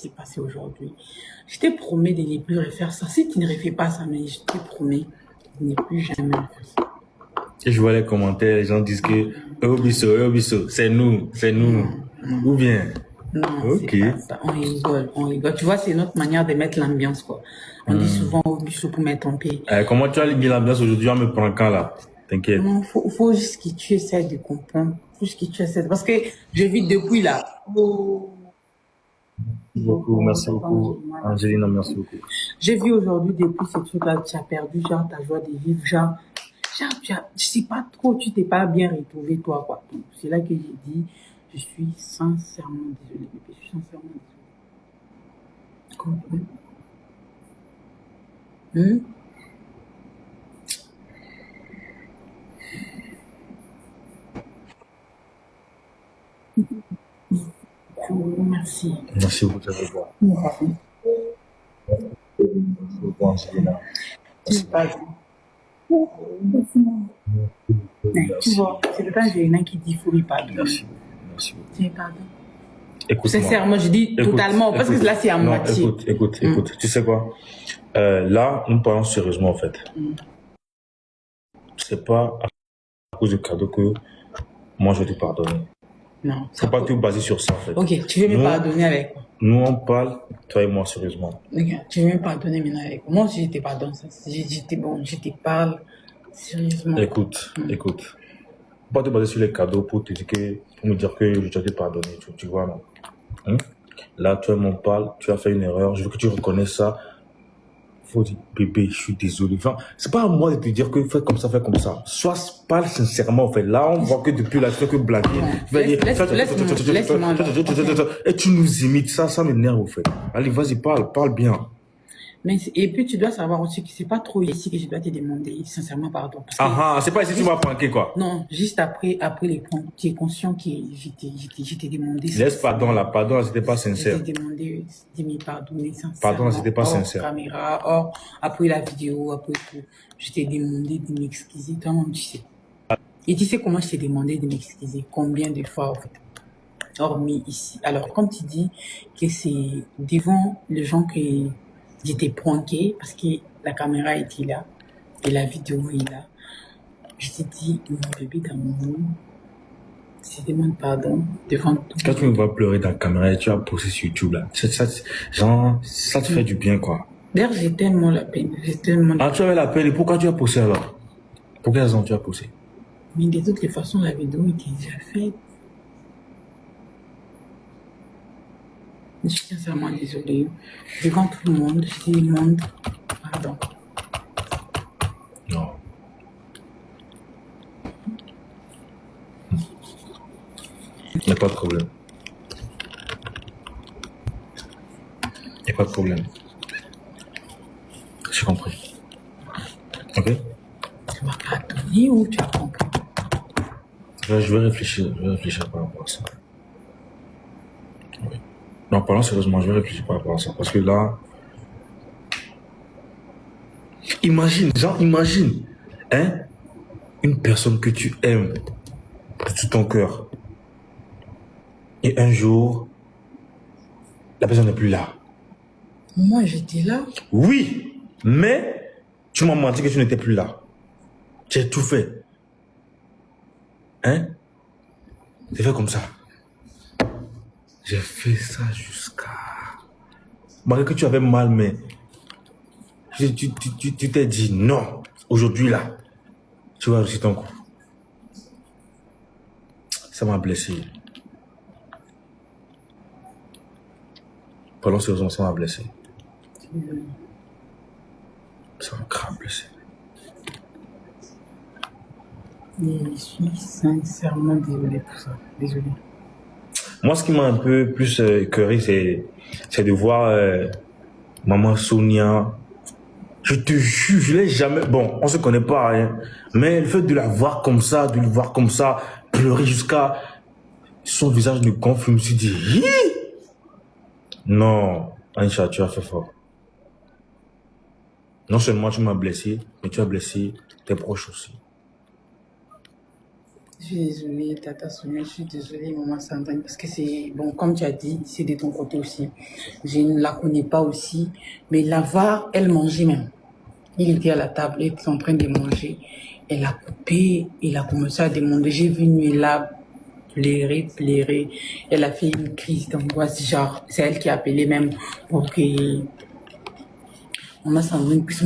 s'est passé aujourd'hui. Je te promets de ne plus refaire ça. Si tu ne refais pas ça, mais je te promets de ne plus jamais refaire ça. Et je vois les commentaires, les gens disent que Obiso, c'est nous. Ou bien. Non, Ok. c'est pas ça. On rigole. Tu vois, c'est notre manière de mettre l'ambiance, quoi. On dit souvent Obiso pour mettre en paix. Comment tu as mis l'ambiance aujourd'hui? On me prend quand là? T'inquiète. Non, faut juste que tu essaies de comprendre. Faut juste que tu essaies. Parce que je vis depuis là. Merci beaucoup. Angelina, merci beaucoup. J'ai vu aujourd'hui depuis ce truc-là, tu as perdu genre ta joie de vivre, genre je sais pas trop, tu t'es pas bien retrouvé toi, quoi. Donc, c'est là que j'ai dit, je suis sincèrement désolée, bébé, je suis sincèrement désolée. Comprends? Merci. Merci beaucoup, Merci. Angelina. Tu vois, c'est le temps Angelina qui dit faut lui pardonner. Merci beaucoup. Tu pardon. Écoute, sincèrement, je dis totalement, parce que là, c'est à moitié. Écoute. Tu sais quoi? Là, nous parlons sérieusement, en fait. C'est pas à cause du cadeau que moi, je vais te pardonner. Non. Faut pas tout baser sur ça, en fait. Ok, tu veux me pardonner avec quoi? Nous, on parle, toi et moi, sérieusement. Ok, tu veux me pardonner maintenant avec quoi? Moi, je te pardonne. Je te parle sérieusement. Écoute. Faut pas te baser sur les cadeaux pour me dire que je dois te pardonner, tu vois, non? Là, toi et moi, on parle, tu as fait une erreur, je veux que tu reconnaisses ça. Faut dire, bébé, je suis désolé. Enfin, c'est pas à moi de te dire que fais comme ça. Sois, parle sincèrement, en fait. Là, on voit que depuis là, tu fais que blaguer. Et tu nous imites, ça m'énerve, en fait. Allez, vas-y, parle bien. Et puis, tu dois savoir aussi que c'est pas trop ici que je dois te demander sincèrement pardon. C'est pas ici que tu m'as pranké, quoi. Non, juste après les points. Tu es conscient que je t'ai demandé. Laisse pardon, c'était pas sincère. Je t'ai demandé de me pardonner sincèrement. Pardon, c'était pas sincère. Caméra, après la vidéo, après tout. Je t'ai demandé de m'excuser. Toi-même, tu sais. Et tu sais comment je t'ai demandé de m'excuser? Combien de fois, en fait? Hormis ici. Alors, comme tu dis que c'est devant les gens que j'étais pranké parce que la caméra était là et la vidéo est là. Je t'ai dit, mon bébé d'amour, je te demande pardon devant tout. Quand tu me vois pleurer dans la caméra et tu as posté sur YouTube là, ça te fait du bien, quoi. D'ailleurs, j'ai tellement la peine. Tu avais la peine et pourquoi tu as posté alors? Pour quelle raison tu as posté? Mais de toutes les façons, la vidéo était déjà faite. Je suis sincèrement désolée. Devant tout le monde, je te demande pardon. Non. Il n'y a pas de problème. J'ai compris. Ok? Tu m'as pardonné ou tu as compris? Je vais réfléchir par rapport à ça. Oui. Non, parlons sérieusement, je vais réfléchir par rapport à ça. Parce que là, imagine, une personne que tu aimes de tout ton cœur. Et un jour, la personne n'est plus là. Moi, j'étais là. Oui, mais tu m'as menti que tu n'étais plus là. J'ai tout fait. J'ai fait comme ça. J'ai fait ça jusqu'à... Malgré que tu avais mal, mais... Tu t'es dit non. Aujourd'hui, là, tu vas réussir ton coup. Ça m'a blessé. Parlons sérieusement, ça m'a blessé. Ça m'a grave blessé. Je suis sincèrement désolée pour ça. Désolée. Moi, ce qui m'a un peu plus écœuré, c'est de voir maman Sonia. Je te jure, je l'ai jamais... Bon, on se connaît pas, hein, mais le fait de la voir comme ça, de le voir comme ça, pleurer jusqu'à... Son visage ne gonfle, je me suis dit... Hi! Non, Aïcha, tu as fait fort. Non seulement tu m'as blessé, mais tu as blessé tes proches aussi. Je suis désolée, Tata Sonia, je suis désolée, Maman Sandrine, parce que c'est, bon, comme tu as dit, c'est de ton côté aussi. Je ne la connais pas aussi, mais la VAR, elle mangeait même. Il était à la table, il était en train de manger. Elle a coupé, il a commencé à demander. J'ai vu Nuela pleurer. Elle a fait une crise d'angoisse, genre, c'est elle qui a appelé même pour que Maman Sandrine puisse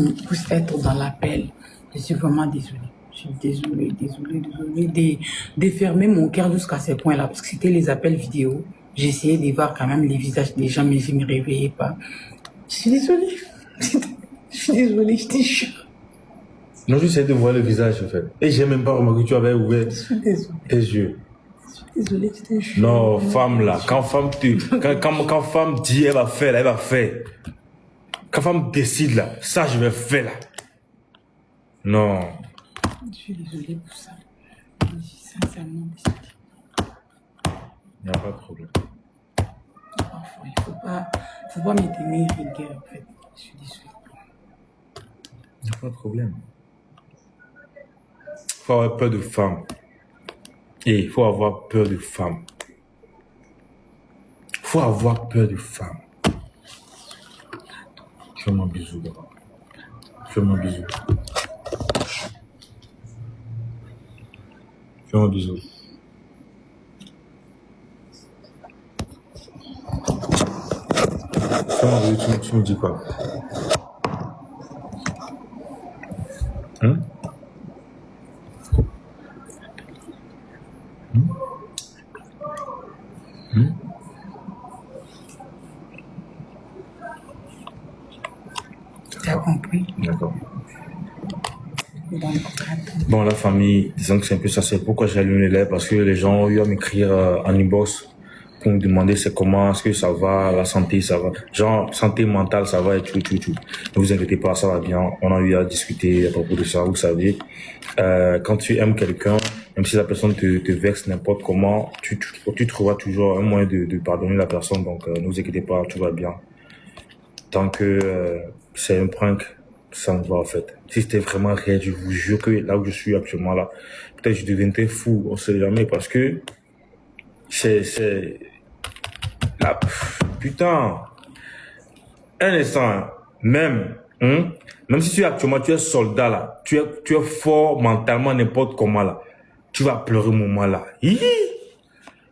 être dans l'appel. Je suis vraiment désolée. Je suis désolée de fermer mon cœur jusqu'à ce point-là, parce que c'était les appels vidéo. J'essayais de voir quand même les visages des gens, mais je ne me réveillais pas. Je suis désolée. Je suis désolée, je te jure. Non, j'essaie de voir le visage, en fait. Et j'ai même pas remarqué que tu avais ouvert Je suis désolée. tes yeux. Je suis désolée, je te jure. Non, femme là, quand femme quand femme dit elle va faire, là, elle va faire. Quand femme décide là, ça je vais faire là. Non. Je suis désolée pour ça. Je suis sincèrement désolée. Il n'y a pas de problème. Parfois, il faut pas me tenir rigueur, en fait. Je suis désolée. Il n'y a pas de problème. Il faut avoir peur de femmes. Et il faut avoir peur de femmes. Il faut avoir peur de femmes. Fais-moi un bisou d'abord. Fais-moi un bisou. Fais-moi un bisou. Fais-moi un bisou, tu me dis quoi? Hein? Tu as compris? D'accord. Donc, attends. Bon, la famille, disons que c'est un peu ça, c'est pourquoi j'ai allumé les lèvres, parce que les gens ont eu à m'écrire en inbox pour me demander c'est comment, est-ce que ça va, la santé, ça va, genre, santé mentale, ça va et tout. Ne vous inquiétez pas, ça va bien. On a eu à discuter à propos de ça, vous savez. Quand tu aimes quelqu'un, même si la personne te vexe n'importe comment, tu trouveras toujours un moyen de pardonner la personne, donc ne vous inquiétez pas, tout va bien. Tant que c'est un prank, ça me va en fait. Si c'était vraiment réel, je vous jure que là où je suis actuellement là, peut-être je deviendrais fou, on sait jamais, parce que c'est là, putain, un instant, même si tu es actuellement, tu es soldat là, tu es fort mentalement n'importe comment là, tu vas pleurer au moment là. Hihi!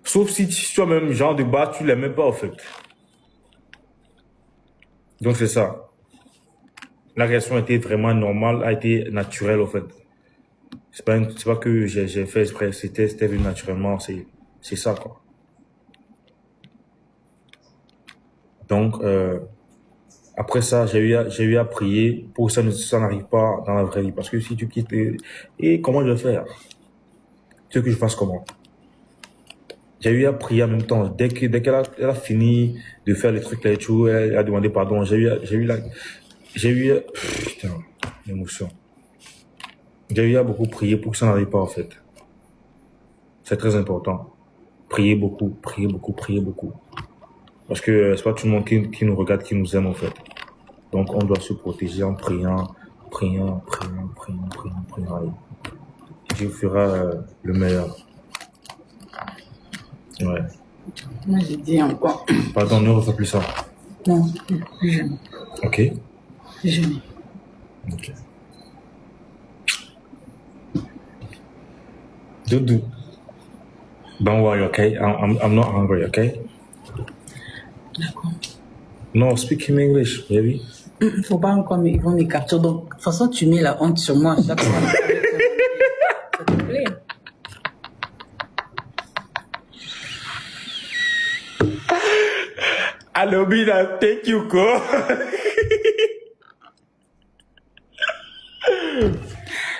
Sauf si toi-même, genre de base, tu l'aimais pas en fait. Donc c'est ça. La réaction a été vraiment normale, a été naturelle, en fait. C'est pas que j'ai fait exprès, c'était venu naturellement, c'est ça, quoi. Donc, après ça, j'ai eu à prier pour que ça n'arrive pas dans la vraie vie. Parce que si tu quittes, et comment je vais faire? Tu veux que je fasse comment? J'ai eu à prier en même temps. Dès qu'elle a fini de faire les trucs là et tout, elle a demandé pardon. Putain, l'émotion. J'ai eu à beaucoup prier pour que ça n'arrive pas, en fait. C'est très important. Prier beaucoup. Parce que c'est pas tout le monde qui nous regarde, qui nous aime, en fait. Donc, on doit se protéger en priant. Allez. Dieu fera le meilleur. Ouais. Moi, j'ai dit encore. Pardon, ne refais plus ça. Non, plus jamais. Ok. Plus jamais. Ok. Doudou. Don't worry, okay? I'm not hungry, okay? D'accord. No, speak in English, baby. Faut pas encore, mais ils vont me capturer. Donc, de toute façon, tu mets la honte sur moi à chaque fois. Ça te plaît? Alobina, thank you, ko.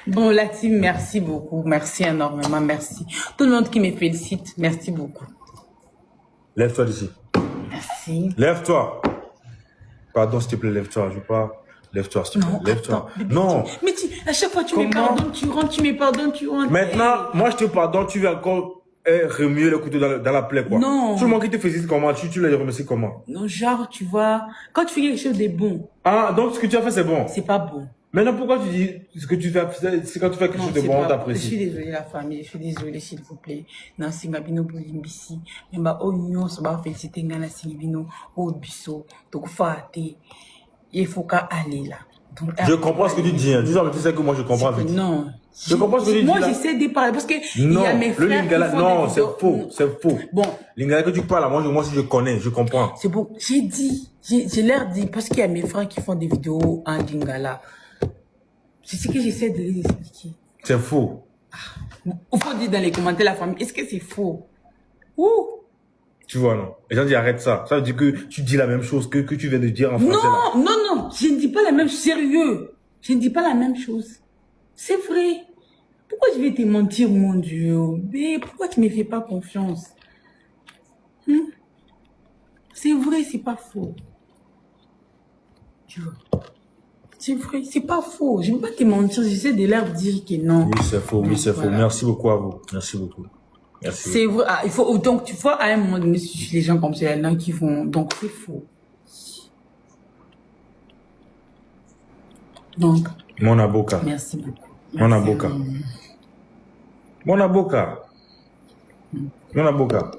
Bon, la team, merci beaucoup. Merci énormément. Merci. Tout le monde qui me félicite, merci beaucoup. Lève-toi d'ici. Merci. Lève-toi. Pardon, s'il te plaît, lève-toi. Je veux pas. Lève-toi, s'il te plaît. Non, Lève-toi. attends, bébé, Non. Mais à chaque fois, tu me Comment? pardonnes, tu rentres, tu me pardonnes, tu rentres. Maintenant, moi, je te pardonne. Tu vas encore remuer le couteau dans la plaie, quoi. Non. Tout le monde qui te félicite comment? Tu les remercies comment? Non, genre, tu vois, quand tu fais quelque chose de bon, Ah, donc ce que tu as fait, c'est bon. c'est pas bon. Maintenant, pourquoi tu dis ce que tu fais, c'est quand tu fais quelque chose de bon, on Je suis t'apprécie. désolée, la famille. Je suis désolée, s'il vous plaît. Non, c'est ma bino bolimbisi. Mais bah, oh, non, ça va féliciter ngana singibino, oh, biso. Donc, faut arrêter. Il faut qu'à aller là. Donc, Je comprends ce que tu dis. Hein. Tu sais que moi, je comprends vite. Non. Je comprends ce que tu dis. Moi, là. j'essaie de parler parce que Non, il y a mes le frères lingala, qui font non, des c'est vidéos. faux, c'est faux. Bon. Lingala que tu parles, moi aussi je connais, je comprends. C'est bon. J'ai dit, j'ai l'air dit, parce qu'il y a mes frères qui font des vidéos en lingala. C'est ce que j'essaie de les expliquer. C'est faux. Il faut dire dans les commentaires, la famille, est-ce que c'est faux? Ouh! Tu vois, non? Les gens disent arrête ça. Ça veut dire que tu dis la même chose que tu viens de dire en français. Là. Non, je ne dis pas la même chose, sérieux. Je ne dis pas la même chose. C'est vrai. Pourquoi je vais te mentir, mon Dieu? Mais pourquoi tu ne me fais pas confiance? C'est vrai, c'est pas faux. Tu vois? C'est vrai, c'est pas faux. Je ne veux pas te mentir, j'essaie de leur dire que non. Oui, c'est faux, oui, c'est faux. Merci beaucoup à vous. Merci beaucoup. Merci. C'est vrai, il faut, donc tu vois, à un moment donné, les gens comme ça, il y en a qui font, donc c'est faux. Donc. Mon avocat. Merci beaucoup. Mon avocat. Mon avocat. Mon avocat.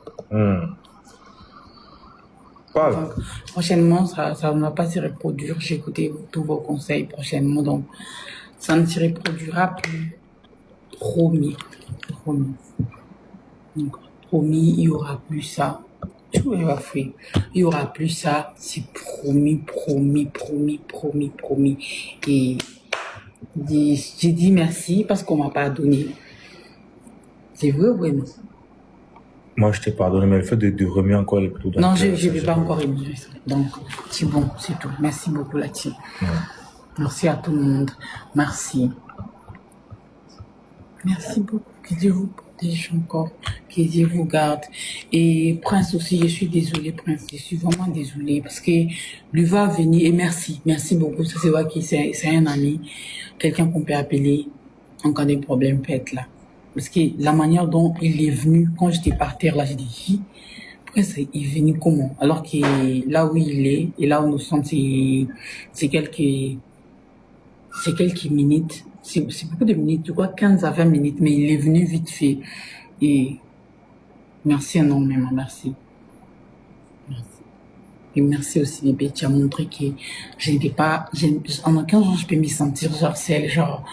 Parle. Donc, prochainement, ça ne va pas se reproduire. J'ai écouté tous vos conseils prochainement, donc ça ne se reproduira plus. Promis. Promis. Donc, promis, il y aura plus ça. Tout est fait. Il y aura plus ça. C'est promis, promis, promis, promis, promis. Et j'ai dit merci parce qu'on m'a pardonné. C'est vrai, oui, non? Moi, je t'ai pardonné, mais le fait de remettre encore le couteau dans non, je ne vais pas encore émigrer ça. Donc, c'est bon, c'est tout. Merci beaucoup, là-dessus. Merci à tout le monde. Merci. Merci beaucoup. Que Dieu vous protège encore. Que Dieu vous garde. Et Prince aussi, je suis désolée, Prince. Je suis vraiment désolée parce que lui va venir. Et merci. Merci beaucoup. Ça, c'est vrai que c'est un ami. Quelqu'un qu'on peut appeler en cas de problème peut être là. Parce que la manière dont il est venu, quand j'étais par terre, là, j'ai dit, Prince, il est venu comment? Alors que là où il est, et là où nous sommes, c'est quelques minutes. C'est beaucoup de minutes, je crois 15 à 20 minutes, mais il est venu vite fait. Et merci énormément, merci. Merci. Et merci aussi, bébé, tu as montré que je n'étais pas, en aucun genre je peux me sentir genre celle, genre,